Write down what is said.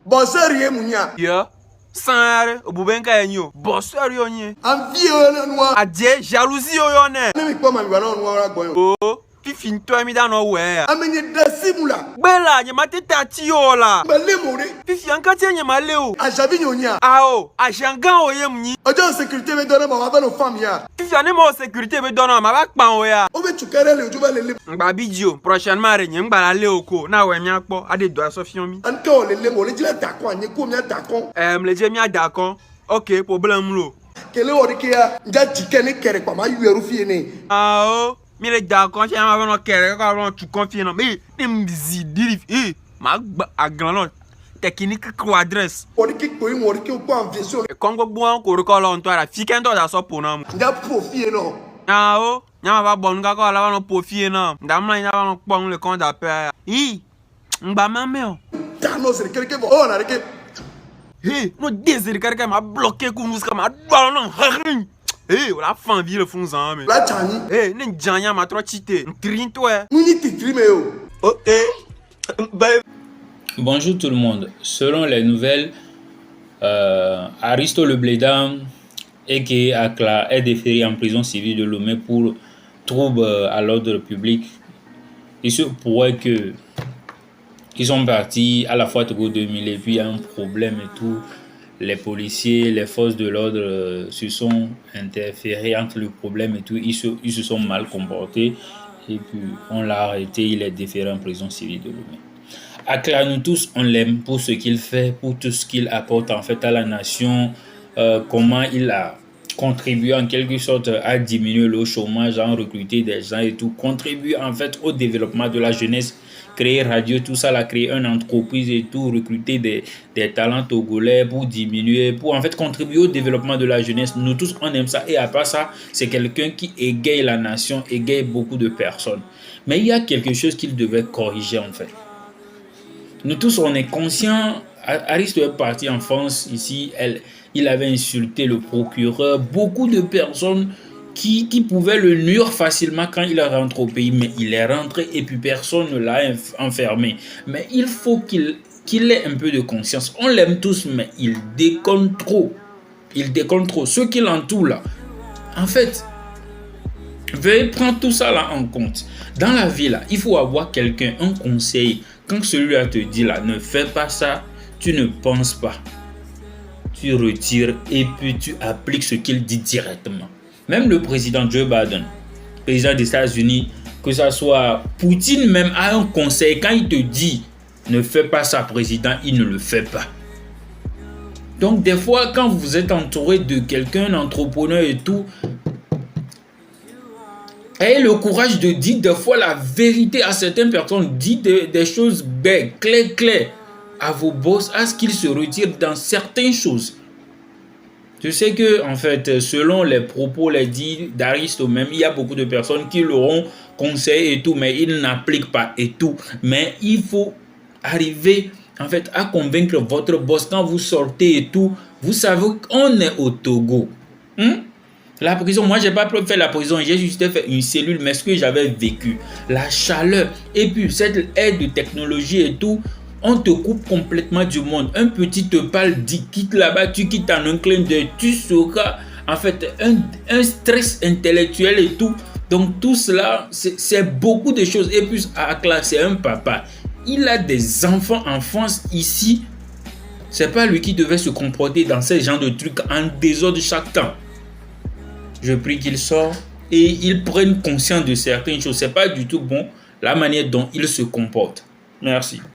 Bosseur ye munya. Yeah. Sanre, obubenka enyo. Bosseur yo nye. Envie yo noir. Adie, jalousie yo yo ne. Ne mi kwa ma biwa noir boyo. Oh, fifi nto mi da no we. Amenye dasimula. Bela, nye matete ati yo la. Bale more. Fifi ankati nye maleo. Ajabi nyonya. Ao, ajangan oye mni. Ojo sécurité me donne ma va no femme ya. Fifi ane mo sécurité be dono ma bak pan oya. O be chukere le ojo ba le. Ngba bidio, prochainement re nye ngba la le oko. Na we mi akpo, ade do asofion mi. Anke o le mo le jile dakon anye ko mi dakon. Le je mi adakon. OK, problème lo. Kele o de kia nja jikene kere kwa ma yueru fie ne. Ah, mi le dakon, che ma no kere ko ron tu confie no. Me, mzi dirif. Ma agran no. Technique ko adresse. O de ki ko yin o de ki o kwa envision. Kon gbogbo an ko ko lo nto ara fiken to da so po na. Nja profie no. Ah oh, nya ma bon ga ko la no profie na. Ndamla nya no pon le kon d'appel. Ngba mame o. Tano se kele ke bo na reke. No désir quelqu'un m'a bloqué comme nous comme a non. La fin vie le fond mais. La chani. Ne janya ma trop cheaté. Trin toi. Ni titri me yo. OK. Bye. Bonjour tout le monde. Selon les nouvelles, Aristo Le Blédam et Akla est déféré en prison civile de Lomé pour trouble à l'ordre public. Il se pourrait que ils sont partis à la fois Togo 2000 et puis il y a un problème et tout. Les policiers, les forces de l'ordre se sont interférés entre le problème et tout. Ils se sont mal comportés et puis on l'a arrêté. Il est déféré en prison civile de Lomé. Akla, nous tous, on l'aime pour ce qu'il fait, pour tout ce qu'il apporte en fait à la nation, comment il a contribué en quelque sorte à diminuer le chômage, à recruter des gens et tout, contribuer en fait au développement de la jeunesse, créer radio, tout ça, là, créer une entreprise et tout, recruter des talents togolais pour diminuer, pour en fait contribuer au développement de la jeunesse. Nous tous, on aime ça. Et à part ça, c'est quelqu'un qui égaye la nation, égaye beaucoup de personnes. Mais il y a quelque chose qu'il devait corriger en fait. Nous tous, on est conscients. Aristo est parti en France, ici, il avait insulté le procureur. Beaucoup de personnes qui pouvaient le nuire facilement quand il rentre au pays. Mais il est rentré et puis personne ne l'a enfermé. Mais il faut qu'il ait un peu de conscience. On l'aime tous, mais il déconne trop. Il déconne trop. Ceux qui l'entourent là, en fait, veuillez prendre tout ça là en compte. Dans la vie là, il faut avoir quelqu'un, un conseil. Quand celui-là te dit là, ne fais pas ça, tu ne penses pas. Tu retires et puis tu appliques ce qu'il dit directement. Même le président Joe Biden, président des États-Unis, que ça soit Poutine même a un conseil. Quand il te dit ne fais pas ça, président, il ne le fait pas. Donc des fois, quand vous êtes entouré de quelqu'un, un entrepreneur et tout, ayez le courage de dire des fois la vérité à certaines personnes. Dites des choses belles, claires à vos boss, à ce qu'ils se retirent dans certaines choses. Je sais que, en fait, selon les propos, les dits d'Aristo même, il y a beaucoup de personnes qui l'auront conseillé et tout, mais ils n'appliquent pas et tout. Mais il faut arriver, en fait, à convaincre votre boss quand vous sortez et tout. Vous savez qu'on est au Togo. La prison, moi, j'ai pas fait la prison, j'ai juste fait une cellule, mais ce que j'avais vécu, la chaleur, et puis cette aide de technologie et tout, on te coupe complètement du monde. Un petit te parle, dit quitte là-bas, tu quittes en un clin d'œil, tu seras en fait un stress intellectuel et tout. Donc tout cela, c'est beaucoup de choses. Et puis Akla, c'est un papa. Il a des enfants en France ici. C'est pas lui qui devait se comporter dans ce genre de trucs en désordre chaque temps. Je prie qu'il sorte et il prenne conscience de certaines choses. C'est pas du tout bon la manière dont il se comporte. Merci.